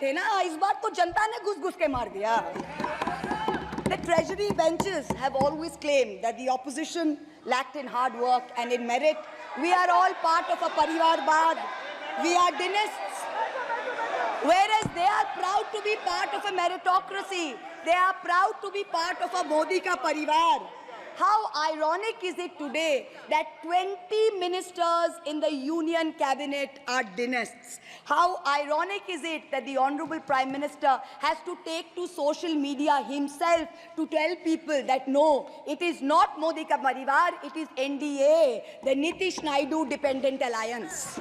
थे ना, इस बार तो जनता ने घुस-घुस के मार दिया. The treasury benches have always claimed that the opposition lacked in hard work and in merit. We are all part of a Parivarvad. We are dynasts. Whereas they are proud to be part of a meritocracy. They are proud to be part of a Modi ka parivar. How ironic is it today that 20 ministers in the union cabinet are dynasts? How ironic is it that the Honorable Prime Minister has to take to social media himself to tell people that no, it is not Modi ka parivar, it is NDA, the Nitish Naidu Dependent Alliance.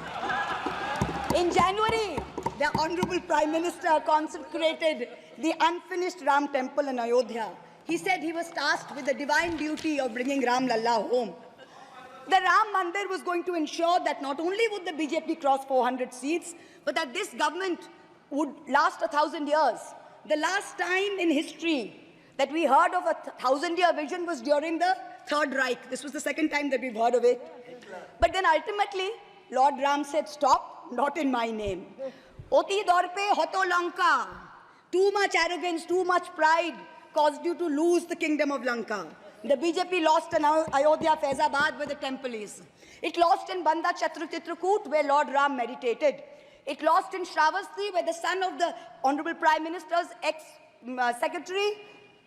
In January, the Honorable Prime Minister consecrated the unfinished Ram temple in Ayodhya. He said he was tasked with the divine duty of bringing Ram Lalla home. The Ram Mandir was going to ensure that not only would the BJP cross 400 seats, but that this government would last 1,000 years. The last time in history that we heard of a 1,000-year vision was during the Third Reich. This was the second time that we've heard of it. But then ultimately, Lord Ram said, stop, not in my name. Oti dorpe hoto Lanka. Too much arrogance, too much pride caused you to lose the kingdom of Lanka. The BJP lost in Ayodhya, Faizabad, where the temple is. It lost in Banda Chitrakoot, where Lord Ram meditated. It lost in Shravasti, where the son of the Honorable Prime Minister's ex-secretary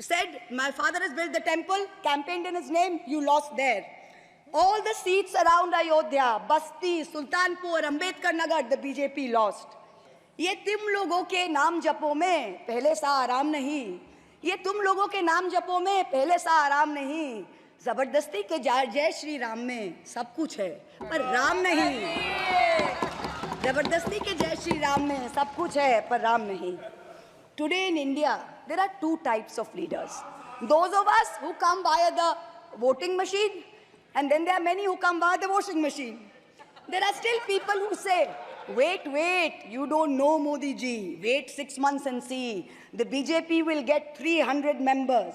said, my father has built the temple, campaigned in his name, you lost there. All the seats around Ayodhya, Basti, Sultanpur, Ambedkar Nagar, the BJP lost. ये तुम लोगों के नाम जपो में पहले सा आराम नहीं. ये तुम लोगों के नाम जपो में पहले सा आराम नहीं. जबरदस्ती के जय श्री राम में सब कुछ है पर राम नहीं. जबरदस्ती के जय श्री राम में सब कुछ है पर राम नहीं. Today in India, there are two types of leaders. Those of us who come via the voting machine, and then there are many who come via the washing machine. There are still people who say, wait, you don't know Modi ji. Wait 6 months and see. The BJP will get 300 members.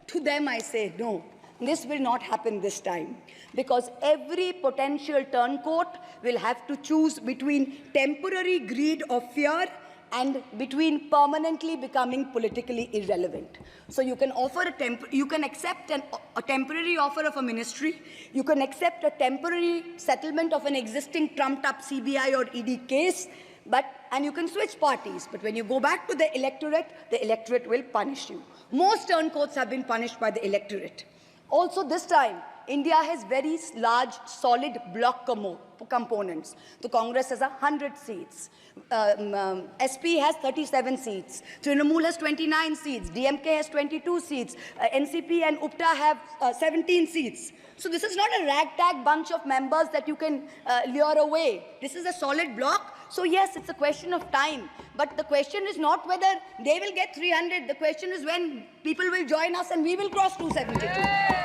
To them I say, no, this will not happen this time. Because every potential turncoat will have to choose between temporary greed or fear and between permanently becoming politically irrelevant. So you can offer you can accept a temporary offer of a ministry, you can accept a temporary settlement of an existing trumped-up CBI or ED case, and you can switch parties. But when you go back to the electorate will punish you. Most turncoats have been punished by the electorate. Also this time, India has very large, solid bloc components. The Congress has 100 seats. SP has 37 seats. Trinamool has 29 seats. DMK has 22 seats. NCP and UPTA have 17 seats. So this is not a ragtag bunch of members that you can lure away. This is a solid bloc. So yes, it's a question of time. But the question is not whether they will get 300. The question is when people will join us and we will cross 272.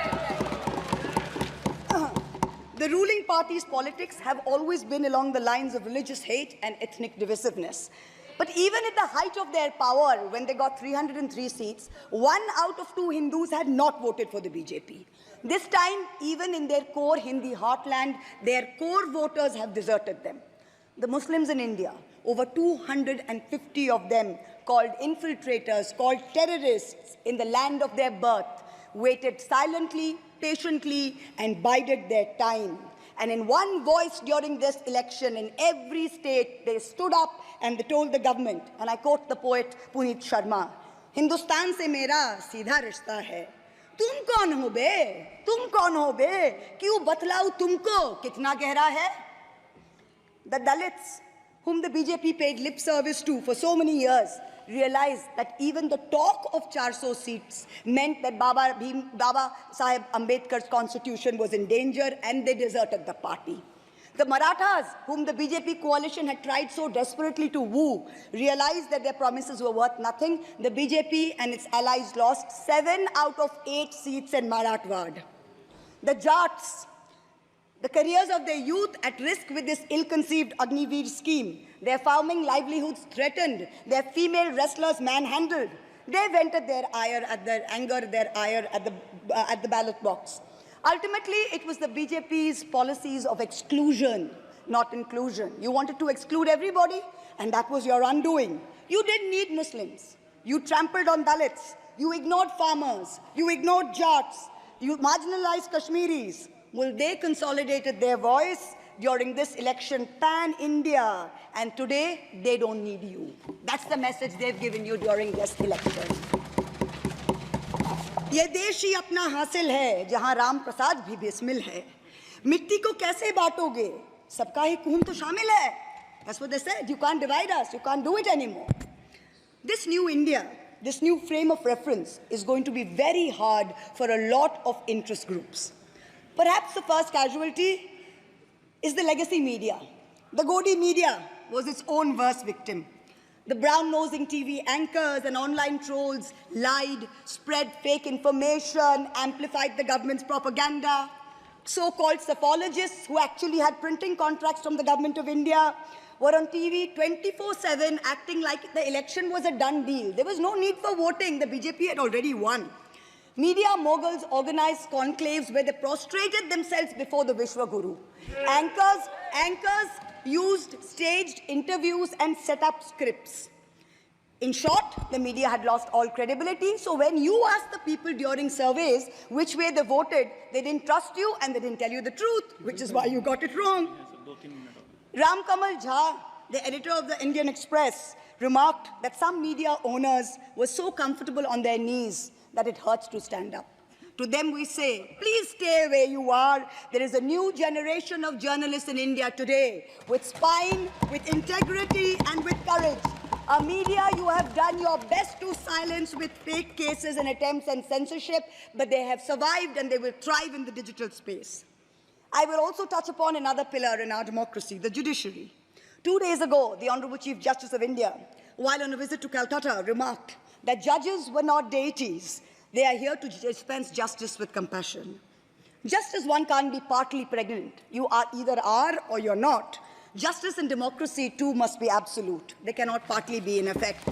The ruling party's politics have always been along the lines of religious hate and ethnic divisiveness. But even at the height of their power, when they got 303 seats, 1 out of 2 Hindus had not voted for the BJP. This time, even in their core Hindi heartland, their core voters have deserted them. The Muslims in India, over 250 of them, called infiltrators, called terrorists in the land of their birth, waited silently, patiently, and bided their time. And in one voice during this election, in every state, they stood up and they told the government, and I quote the poet Puneet Sharma, Hindustan se mera seedha rishta hai. Tum kaun ho be? Tum kaun ho be? Kyun batlau tumko? Kitna gehra hai? The Dalits, whom the BJP paid lip service to for so many years, realized that even the talk of 400 seats meant that Baba Sahib Ambedkar's constitution was in danger, and they deserted the party. The Marathas, whom the BJP coalition had tried so desperately to woo, realized that their promises were worth nothing. The BJP and its allies lost 7 out of 8 seats in Marathwad. The Jats, the careers of their youth at risk with this ill-conceived Agniveer scheme, their farming livelihoods threatened, their female wrestlers manhandled. They vented their ire at the ballot box. Ultimately, it was the BJP's policies of exclusion, not inclusion. You wanted to exclude everybody, and that was your undoing. You didn't need Muslims. You trampled on Dalits. You ignored farmers. You ignored Jats. You marginalized Kashmiris. Well, they consolidated their voice during this election pan-India. And today, they don't need you. That's the message they've given you during this election. ये देश ही अपना हासिल है, जहां राम प्रसाद भी बिस्मिल है. मिट्टी को कैसे बांटोगे? सबका ही खून तो शामिल है. That's what they said. You can't divide us. You can't do it anymore. This new India, this new frame of reference is going to be very hard for a lot of interest groups. Perhaps the first casualty is the legacy media. The Godi media was its own worst victim. The brown-nosing TV anchors and online trolls lied, spread fake information, amplified the government's propaganda. So-called psephologists who actually had printing contracts from the government of India were on TV 24/7 acting like the election was a done deal. There was no need for voting. The BJP had already won. Media moguls organized conclaves where they prostrated themselves before the Vishwaguru. Anchors used staged interviews and set up scripts. In short, the media had lost all credibility. So when you asked the people during surveys which way they voted, they didn't trust you and they didn't tell you the truth, which is why you got it wrong. Ram Kamal Jha, the editor of the Indian Express, remarked that some media owners were so comfortable on their knees that it hurts to stand up. To them we say, please stay where you are. There is a new generation of journalists in India today with spine, with integrity, and with courage. A media you have done your best to silence with fake cases and attempts and censorship, but they have survived and they will thrive in the digital space. I will also touch upon another pillar in our democracy, the judiciary. 2 days ago, the Honorable Chief Justice of India, while on a visit to Calcutta, remarked that judges were not deities. They are here to dispense justice with compassion. Just as one can't be partly pregnant, you either are or you're not. Justice and democracy too must be absolute. They cannot partly be in effect.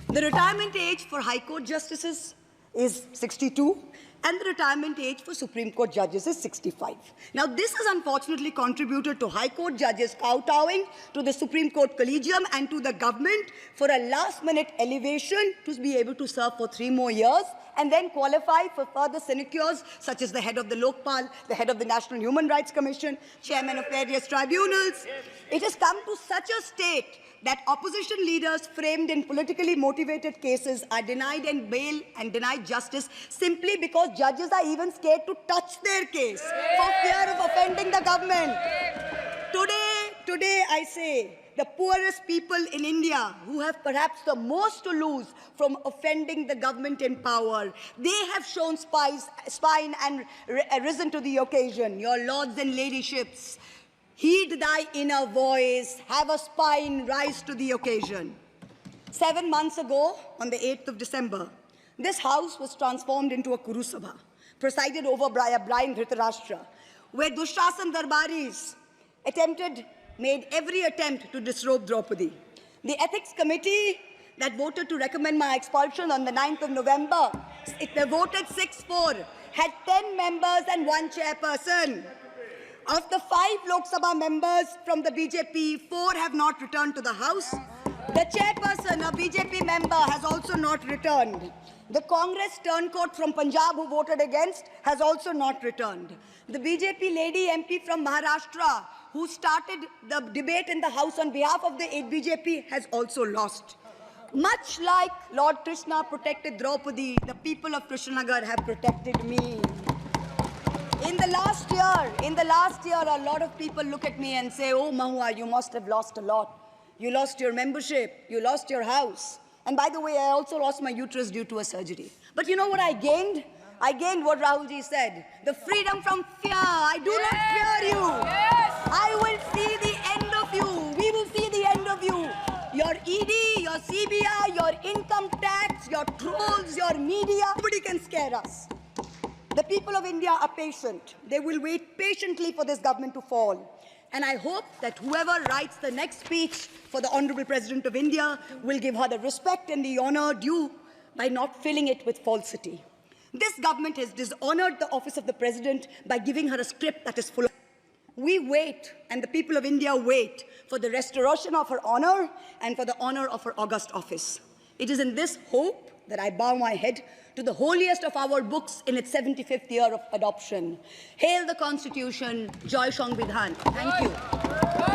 The retirement age for High Court justices is 62, and the retirement age for Supreme Court judges is 65. Now, this has unfortunately contributed to High Court judges kowtowing to the Supreme Court Collegium and to the government for a last-minute elevation to be able to serve for 3 more years and then qualify for further sinecures, such as the head of the Lokpal, the head of the National Human Rights Commission, chairman of various tribunals. It has come to such a state that opposition leaders framed in politically motivated cases are denied and bail and denied justice simply because judges are even scared to touch their case for fear of offending the government. Today I say, the poorest people in India who have perhaps the most to lose from offending the government in power, they have shown spine and risen to the occasion. Your lords and ladyships, heed thy inner voice, have a spine, rise to the occasion. 7 months ago, on the 8th of December, this house was transformed into a Kuru Sabha, presided over by a blind Dhritarashtra, where Dushrasan Darbaris made every attempt to disrobe Draupadi. The ethics committee that voted to recommend my expulsion on the 9th of November, they voted 6-4, had 10 members and 1 chairperson. Of the 5 Lok Sabha members from the BJP, 4 have not returned to the House. The chairperson, a BJP member, has also not returned. The Congress turncoat from Punjab who voted against has also not returned. The BJP lady MP from Maharashtra who started the debate in the House on behalf of the BJP has also lost. Much like Lord Krishna protected Draupadi, the people of Krishnanagar have protected me. In the last year, a lot of people look at me and say, oh, Mahua, you must have lost a lot. You lost your membership, you lost your house. And by the way, I also lost my uterus due to a surgery. But you know what I gained? I gained what Rahulji said, the freedom from fear. I do not fear you. I will see the end of you. We will see the end of you. Your ED, your CBI, your income tax, your trolls, your media, nobody can scare us. The people of India are patient. They will wait patiently for this government to fall. And I hope that whoever writes the next speech for the Honorable President of India will give her the respect and the honor due by not filling it with falsity. This government has dishonored the office of the President by giving her a script that is full of We wait, and the people of India wait, for the restoration of her honor and for the honor of her august office. It is in this hope that I bow my head to the holiest of our books in its 75th year of adoption. Hail the Constitution, Joy Sangvidhan. Thank you.